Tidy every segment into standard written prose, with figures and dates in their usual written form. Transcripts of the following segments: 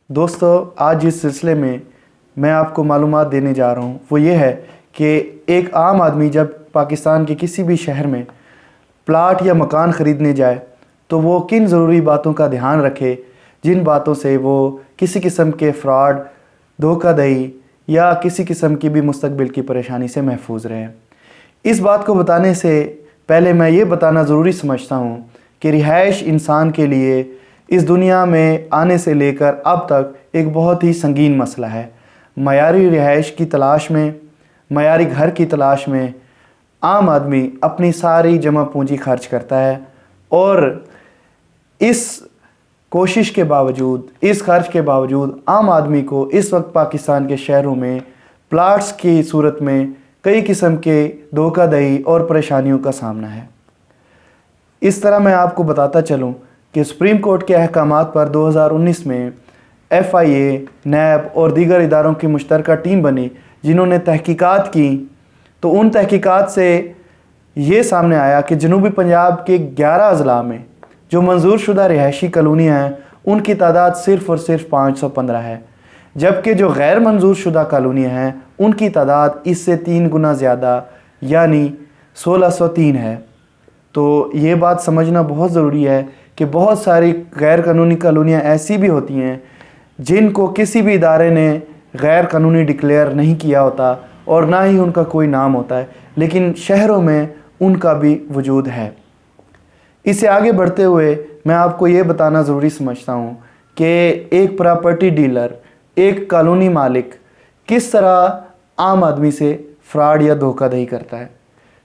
دوستو، آج اس سلسلے میں آپ کو معلومات دینے جا رہا ہوں۔ وہ یہ ہے کہ ایک عام آدمی جب پاکستان کے کسی بھی شہر میں پلاٹ یا مکان خریدنے جائے تو وہ کن ضروری باتوں کا دھیان رکھے جن باتوں سے وہ کسی قسم کے فراڈ، دھوکہ دہی یا کسی قسم کی بھی مستقبل کی پریشانی سے محفوظ رہے۔ اس بات کو بتانے سے پہلے میں یہ بتانا ضروری سمجھتا ہوں کہ رہائش انسان کے لیے اس دنیا میں آنے سے لے کر اب تک ایک بہت ہی سنگین مسئلہ ہے۔ معیاری رہائش کی تلاش میں، معیاری گھر کی تلاش میں عام آدمی اپنی ساری جمع پونجی خرچ کرتا ہے، اور اس کوشش کے باوجود، اس خرچ کے باوجود عام آدمی کو اس وقت پاکستان کے شہروں میں پلاٹس کی صورت میں کئی قسم کے دھوکہ دہی اور پریشانیوں کا سامنا ہے۔ اس طرح میں آپ کو بتاتا چلوں کہ سپریم کورٹ کے احکامات پر 2019 میں FIA، نیب اور دیگر اداروں کی مشترکہ ٹیم بنی جنہوں نے تحقیقات کی، تو ان تحقیقات سے یہ سامنے آیا کہ جنوبی پنجاب کے 11 اضلاع میں جو منظور شدہ رہائشی کالونیاں ہیں ان کی تعداد صرف اور صرف 515 ہے، جبکہ جو غیر منظور شدہ کالونیاں ہیں ان کی تعداد اس سے 3 گنا زیادہ یعنی 1603 ہے۔ تو یہ بات سمجھنا بہت ضروری ہے کہ بہت ساری غیر قانونی کالونیاں ایسی بھی ہوتی ہیں جن کو کسی بھی ادارے نے غیر قانونی ڈکلیئر نہیں کیا ہوتا اور نہ ہی ان کا کوئی نام ہوتا ہے، لیکن شہروں میں ان کا بھی وجود ہے۔ اس سے آگے بڑھتے ہوئے میں آپ کو یہ بتانا ضروری سمجھتا ہوں کہ ایک پراپرٹی ڈیلر، ایک کالونی مالک کس طرح عام آدمی سے فراڈ یا دھوکہ دہی کرتا ہے۔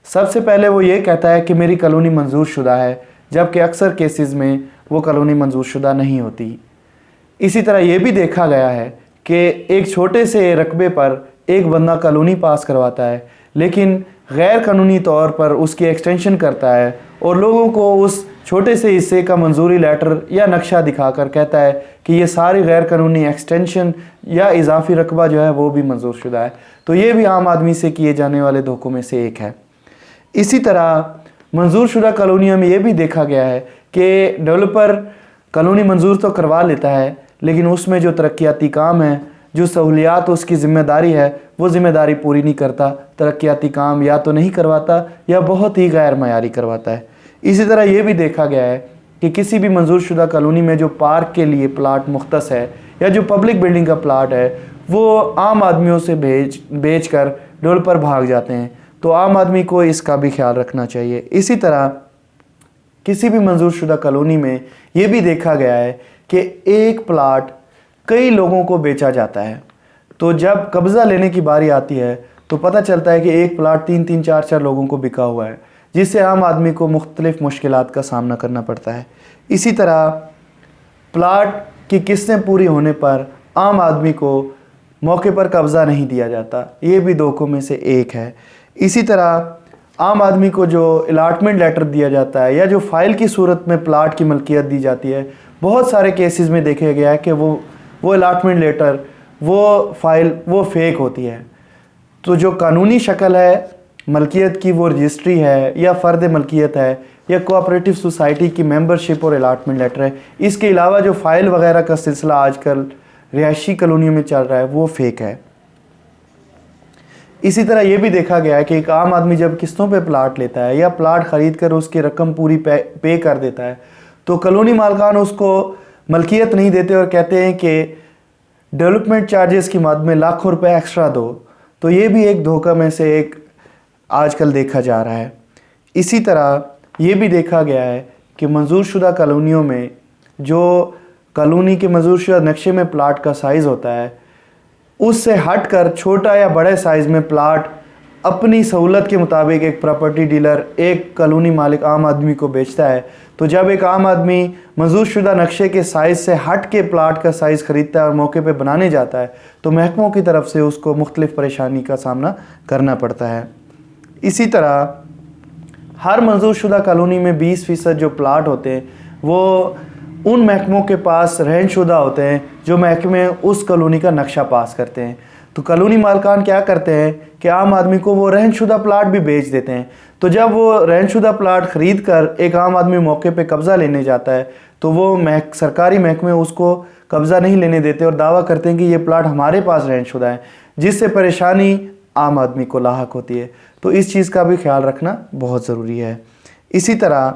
سب سے پہلے وہ یہ کہتا ہے کہ میری کالونی منظور شدہ ہے، جبکہ اکثر کیسز میں وہ کالونی منظور شدہ نہیں ہوتی۔ اسی طرح یہ بھی دیکھا گیا ہے کہ ایک چھوٹے سے رقبے پر ایک بندہ کالونی پاس کرواتا ہے، لیکن غیر قانونی طور پر اس کی ایکسٹینشن کرتا ہے اور لوگوں کو اس چھوٹے سے حصے کا منظوری لیٹر یا نقشہ دکھا کر کہتا ہے کہ یہ ساری غیر قانونی ایکسٹینشن یا اضافی رقبہ جو ہے وہ بھی منظور شدہ ہے۔ تو یہ بھی عام آدمی سے کیے جانے والے دھوکوں میں سے ایک ہے۔ اسی طرح منظور شدہ کالونیوں میں یہ بھی دیکھا گیا ہے کہ ڈیولپر کالونی منظور تو کروا لیتا ہے، لیکن اس میں جو ترقیاتی کام ہے، جو سہولیات اس کی ذمہ داری ہے، وہ ذمہ داری پوری نہیں کرتا۔ ترقیاتی کام یا تو نہیں کرواتا یا بہت ہی غیر معیاری کرواتا ہے۔ اسی طرح یہ بھی دیکھا گیا ہے کہ کسی بھی منظور شدہ کالونی میں جو پارک کے لیے پلاٹ مختص ہے یا جو پبلک بلڈنگ کا پلاٹ ہے وہ عام آدمیوں سے بیچ کر ڈیولپر بھاگ جاتے ہیں، تو عام آدمی کو اس کا بھی خیال رکھنا چاہیے۔ اسی طرح کسی بھی منظور شدہ کالونی میں یہ بھی دیکھا گیا ہے کہ ایک پلاٹ کئی لوگوں کو بیچا جاتا ہے، تو جب قبضہ لینے کی باری آتی ہے تو پتہ چلتا ہے کہ ایک پلاٹ 3 4 لوگوں کو بکا ہوا ہے، جس سے عام آدمی کو مختلف مشکلات کا سامنا کرنا پڑتا ہے۔ اسی طرح پلاٹ کی قسطیں پوری ہونے پر عام آدمی کو موقع پر قبضہ نہیں دیا جاتا، یہ بھی دھوکوں میں سے ایک ہے۔ اسی طرح عام آدمی کو جو الاٹمنٹ لیٹر دیا جاتا ہے یا جو فائل کی صورت میں پلاٹ کی ملکیت دی جاتی ہے، بہت سارے کیسز میں دیکھا گیا ہے کہ وہ الاٹمنٹ لیٹر، وہ فائل وہ فیک ہوتی ہے۔ تو جو قانونی شکل ہے ملکیت کی وہ رجسٹری ہے یا فرد ملکیت ہے یا کوآپریٹو سوسائٹی کی ممبرشپ اور الاٹمنٹ لیٹر ہے، اس کے علاوہ جو فائل وغیرہ کا سلسلہ آج کل رہائشی کالونیوں میں چل رہا ہے وہ فیک ہے۔ اسی طرح یہ بھی دیکھا گیا ہے کہ ایک عام آدمی جب قسطوں پہ پلاٹ لیتا ہے یا پلاٹ خرید کر اس کی رقم پوری پے کر دیتا ہے تو کالونی مالکان اس کو ملکیت نہیں دیتے اور کہتے ہیں کہ ڈیولپمنٹ چارجز کی مد میں لاکھوں روپے ایکسٹرا دو۔ تو یہ بھی ایک دھوکہ میں سے ایک آج کل دیکھا جا رہا ہے۔ اسی طرح یہ بھی دیکھا گیا ہے کہ منظور شدہ کالونیوں میں جو کالونی کے منظور شدہ نقشے میں پلاٹ کا سائز ہوتا ہے اس سے ہٹ کر چھوٹا یا بڑے سائز میں پلاٹ اپنی سہولت کے مطابق ایک پراپرٹی ڈیلر، ایک کالونی مالک عام آدمی کو بیچتا ہے۔ تو جب ایک عام آدمی منظور شدہ نقشے کے سائز سے ہٹ کے پلاٹ کا سائز خریدتا ہے اور موقع پہ بنانے جاتا ہے تو محکموں کی طرف سے اس کو مختلف پریشانی کا سامنا کرنا پڑتا ہے۔ اسی طرح ہر منظور شدہ کالونی میں 20% جو پلاٹ ہوتے ہیں وہ ان محکموں کے پاس رہن شدہ ہوتے ہیں جو محکمے اس کالونی کا نقشہ پاس کرتے ہیں۔ تو کالونی مالکان کیا کرتے ہیں کہ عام آدمی کو وہ رہن شدہ پلاٹ بھی بیچ دیتے ہیں۔ تو جب وہ رہن شدہ پلاٹ خرید کر ایک عام آدمی موقع پہ قبضہ لینے جاتا ہے تو وہ سرکاری محکمے اس کو قبضہ نہیں لینے دیتے اور دعویٰ کرتے ہیں کہ یہ پلاٹ ہمارے پاس رہن شدہ ہے، جس سے پریشانی عام آدمی کو لاحق ہوتی ہے۔ تو اس چیز کا بھی خیال رکھنا بہت ضروری ہے۔ اسی طرح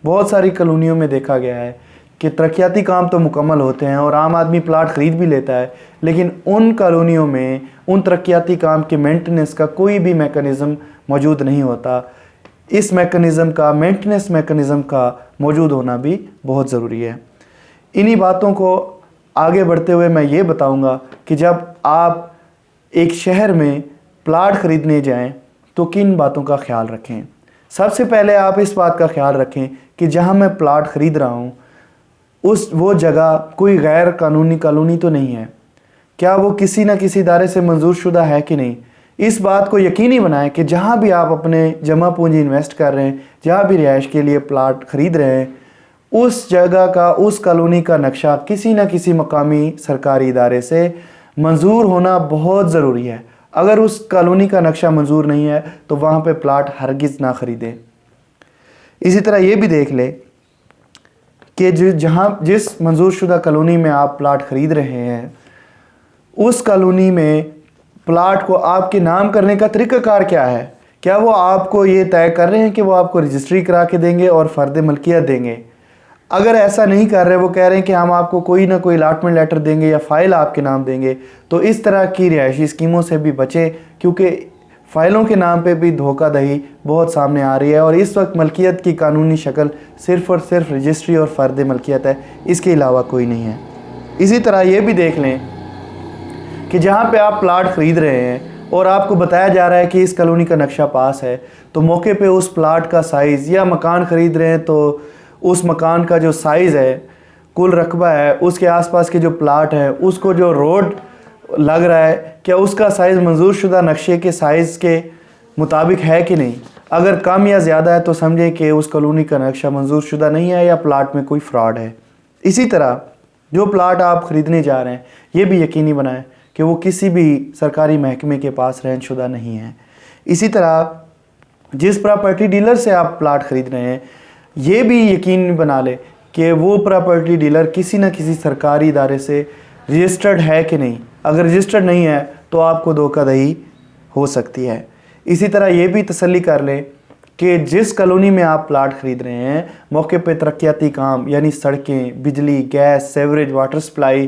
بہت ساری کالونیوں میں دیکھا گیا ہے کہ ترقیاتی کام تو مکمل ہوتے ہیں اور عام آدمی پلاٹ خرید بھی لیتا ہے، لیکن ان کالونیوں میں ان ترقیاتی کام کے مینٹننس کا کوئی بھی میکانزم موجود نہیں ہوتا۔ اس میکانزم کا، مینٹننس میکانزم کا موجود ہونا بھی بہت ضروری ہے۔ انہی باتوں کو آگے بڑھتے ہوئے میں یہ بتاؤں گا کہ جب آپ ایک شہر میں پلاٹ خریدنے جائیں تو کن باتوں کا خیال رکھیں۔ سب سے پہلے آپ اس بات کا خیال رکھیں کہ جہاں میں پلاٹ خرید رہا ہوں وہ جگہ کوئی غیر قانونی کالونی تو نہیں ہے، کیا وہ کسی نہ کسی ادارے سے منظور شدہ ہے کہ نہیں۔ اس بات کو یقینی بنائیں کہ جہاں بھی آپ اپنے جمع پونجی انویسٹ کر رہے ہیں، جہاں بھی رہائش کے لیے پلاٹ خرید رہے ہیں، اس جگہ کا، اس کالونی کا نقشہ کسی نہ کسی مقامی سرکاری ادارے سے منظور ہونا بہت ضروری ہے۔ اگر اس کالونی کا نقشہ منظور نہیں ہے تو وہاں پہ پلاٹ ہرگز نہ خریدیں۔ اسی طرح یہ بھی دیکھ لیں کہ جس منظور شدہ کالونی میں آپ پلاٹ خرید رہے ہیں، اس کالونی میں پلاٹ کو آپ کے نام کرنے کا طریقہ کار کیا ہے۔ کیا وہ آپ کو یہ طے کر رہے ہیں کہ وہ آپ کو رجسٹری کرا کے دیں گے اور فرد ملکیت دیں گے؟ اگر ایسا نہیں کر رہے، وہ کہہ رہے ہیں کہ ہم آپ کو کوئی نہ کوئی الاٹمنٹ لیٹر دیں گے یا فائل آپ کے نام دیں گے، تو اس طرح کی رہائشی اسکیموں سے بھی بچیں، کیونکہ فائلوں کے نام پہ بھی دھوکہ دہی بہت سامنے آ رہی ہے، اور اس وقت ملکیت کی قانونی شکل صرف اور صرف رجسٹری اور فرد ملکیت ہے، اس کے علاوہ کوئی نہیں ہے۔ اسی طرح یہ بھی دیکھ لیں کہ جہاں پہ آپ پلاٹ خرید رہے ہیں اور آپ کو بتایا جا رہا ہے کہ اس کالونی کا نقشہ پاس ہے، تو موقع پہ اس پلاٹ کا سائز، یا مکان خرید رہے ہیں تو اس مکان کا جو سائز ہے، کل رقبہ ہے، اس کے آس پاس کے جو پلاٹ ہیں، اس کو جو روڈ لگ رہا ہے، کیا اس کا سائز منظور شدہ نقشے کے سائز کے مطابق ہے کہ نہیں۔ اگر کم یا زیادہ ہے تو سمجھیں کہ اس کالونی کا نقشہ منظور شدہ نہیں ہے یا پلاٹ میں کوئی فراڈ ہے۔ اسی طرح جو پلاٹ آپ خریدنے جا رہے ہیں، یہ بھی یقینی بنائیں کہ وہ کسی بھی سرکاری محکمے کے پاس رہن شدہ نہیں ہے۔ اسی طرح جس پراپرٹی ڈیلر سے آپ پلاٹ خرید رہے ہیں، یہ بھی یقین بنا لے کہ وہ پراپرٹی ڈیلر کسی نہ کسی سرکاری ادارے سے رجسٹرڈ ہے کہ نہیں۔ اگر رجسٹرڈ نہیں ہے تو آپ کو دھوکہ دہی ہو سکتی ہے۔ اسی طرح یہ بھی تسلی کر لیں کہ جس کالونی میں آپ پلاٹ خرید رہے ہیں، موقع پہ ترقیاتی کام یعنی سڑکیں، بجلی، گیس، سیوریج، واٹر سپلائی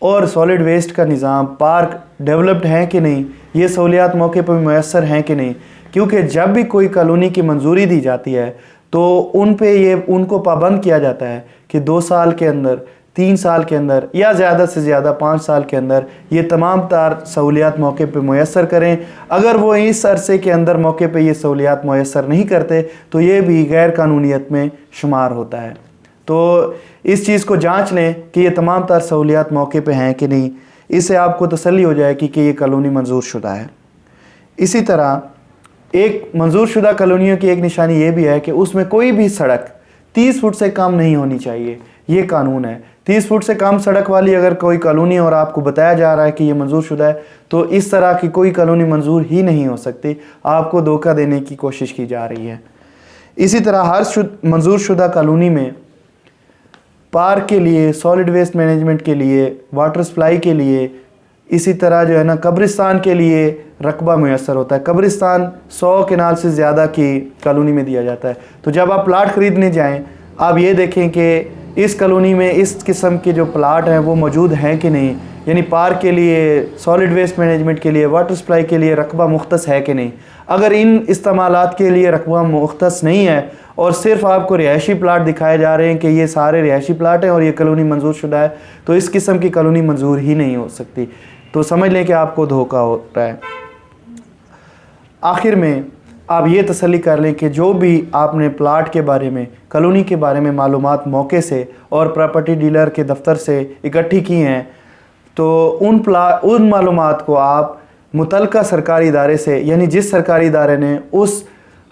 اور سالڈ ویسٹ کا نظام، پارک ڈیولپڈ ہیں کہ نہیں، یہ سہولیات موقع پہ میسر ہیں کہ نہیں۔ کیونکہ جب بھی کوئی کالونی کی منظوری دی جاتی ہے تو ان کو پابند کیا جاتا ہے کہ 2 سال کے اندر، 3 سال کے اندر، یا زیادہ سے زیادہ 5 سال کے اندر یہ تمام تر سہولیات موقع پہ میسر کریں۔ اگر وہ اس عرصے کے اندر موقع پہ یہ سہولیات میسر نہیں کرتے تو یہ بھی غیر قانونیت میں شمار ہوتا ہے۔ تو اس چیز کو جانچ لیں کہ یہ تمام تر سہولیات موقع پہ ہیں کہ نہیں، اس سے آپ کو تسلی ہو جائے گی کہ یہ کالونی منظور شدہ ہے۔ اسی طرح ایک منظور شدہ کالونیوں کی ایک نشانی یہ بھی ہے کہ اس میں کوئی بھی سڑک 30 فٹ سے کم نہیں ہونی چاہیے، یہ قانون ہے۔ 30 فٹ سے کم سڑک والی اگر کوئی کالونی اور آپ کو بتایا جا رہا ہے کہ یہ منظور شدہ ہے، تو اس طرح کی کوئی کالونی منظور ہی نہیں ہو سکتی، آپ کو دھوکہ دینے کی کوشش کی جا رہی ہے۔ اسی طرح ہر منظور شدہ کالونی میں پارک کے لیے، سالڈ ویسٹ مینجمنٹ کے لیے، واٹر سپلائی کے لیے، اسی طرح جو ہے نا قبرستان کے لیے رقبہ میسر ہوتا ہے۔ قبرستان 100 کنال سے زیادہ کی کالونی میں دیا جاتا ہے۔ تو جب آپ پلاٹ خریدنے جائیں، آپ یہ دیکھیں کہ اس کالونی میں اس قسم کے جو پلاٹ ہیں وہ موجود ہیں کہ نہیں، یعنی پارک کے لیے، سالڈ ویسٹ مینجمنٹ کے لیے، واٹر سپلائی کے لیے رقبہ مختص ہے کہ نہیں۔ اگر ان استعمالات کے لیے رقبہ مختص نہیں ہے اور صرف آپ کو رہائشی پلاٹ دکھائے جا رہے ہیں کہ یہ سارے رہائشی پلاٹ ہیں اور یہ کالونی منظور شدہ ہے، تو اس قسم کی کالونی منظور ہی نہیں ہو سکتی۔ تو سمجھ لیں کہ آپ کو دھوکہ ہو رہا ہے۔ آخر میں آپ یہ تسلی کر لیں کہ جو بھی آپ نے پلاٹ کے بارے میں، کالونی کے بارے میں معلومات موقع سے اور پراپرٹی ڈیلر کے دفتر سے اکٹھی کی ہیں، تو ان معلومات کو آپ متعلقہ سرکاری ادارے سے، یعنی جس سرکاری ادارے نے اس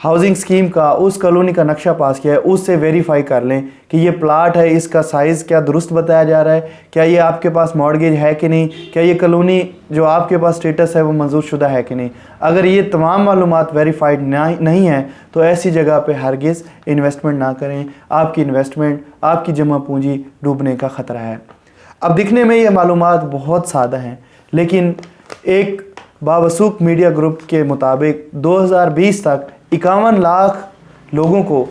ہاؤسنگ اسکیم کا، اس کالونی کا نقشہ پاس کیا ہے، اس سے ویریفائی کر لیں کہ یہ پلاٹ ہے، اس کا سائز کیا درست بتایا جا رہا ہے، کیا یہ آپ کے پاس مارگیج ہے کہ نہیں، کیا یہ کالونی جو آپ کے پاس سٹیٹس ہے وہ منظور شدہ ہے کہ نہیں۔ اگر یہ تمام معلومات ویریفائڈ نہیں ہیں تو ایسی جگہ پہ ہرگز انویسٹمنٹ نہ کریں، آپ کی انویسٹمنٹ، آپ کی جمع پونجی ڈوبنے کا خطرہ ہے۔ اب دکھنے میں یہ معلومات بہت سادہ ہیں، لیکن ایک باوثوق میڈیا گروپ کے مطابق 2020 تک 51 لاکھ لوگوں کو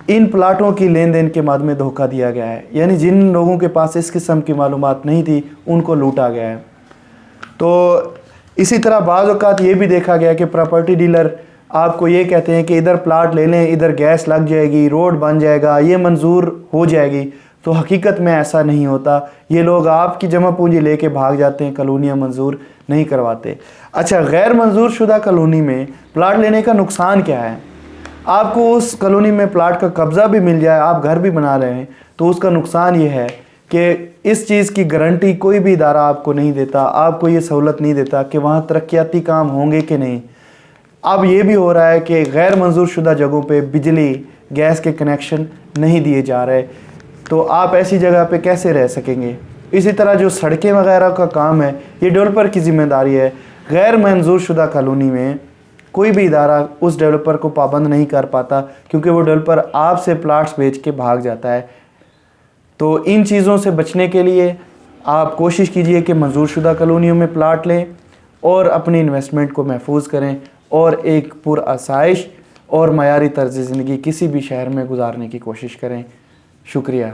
ان پلاٹوں کی لین دین کے بعد میں دھوکہ دیا گیا ہے، یعنی جن لوگوں کے پاس اس قسم کی معلومات نہیں تھی ان کو لوٹا گیا ہے۔ تو اسی طرح بعض اوقات یہ بھی دیکھا گیا کہ پراپرٹی ڈیلر آپ کو یہ کہتے ہیں کہ ادھر پلاٹ لے لیں، ادھر گیس لگ جائے گی، روڈ بن جائے گا، یہ منظور ہو جائے گی، تو حقیقت میں ایسا نہیں ہوتا۔ یہ لوگ آپ کی جمع پونجی لے کے بھاگ جاتے ہیں، کالونیاں منظور نہیں کرواتے۔ اچھا، غیر منظور شدہ کالونی میں پلاٹ لینے کا نقصان کیا ہے؟ آپ کو اس کالونی میں پلاٹ کا قبضہ بھی مل جائے، آپ گھر بھی بنا رہے ہیں، تو اس کا نقصان یہ ہے کہ اس چیز کی گارنٹی کوئی بھی ادارہ آپ کو نہیں دیتا، آپ کو یہ سہولت نہیں دیتا کہ وہاں ترقیاتی کام ہوں گے کہ نہیں۔ اب یہ بھی ہو رہا ہے کہ غیر منظور شدہ جگہوں پہ بجلی گیس کے کنیکشن نہیں دیے جا رہے، تو آپ ایسی جگہ پہ کیسے رہ سکیں گے؟ اسی طرح جو سڑکیں وغیرہ کا کام ہے یہ ڈیولپر کی ذمہ داری ہے۔ غیر منظور شدہ کالونی میں کوئی بھی ادارہ اس ڈیولپر کو پابند نہیں کر پاتا، کیونکہ وہ ڈیولپر آپ سے پلاٹس بیچ کے بھاگ جاتا ہے۔ تو ان چیزوں سے بچنے کے لیے آپ کوشش کیجئے کہ منظور شدہ کالونیوں میں پلاٹ لیں اور اپنی انویسٹمنٹ کو محفوظ کریں اور ایک پرآسائش اور معیاری طرز زندگی کسی بھی شہر میں گزارنے کی کوشش کریں۔ شکریہ۔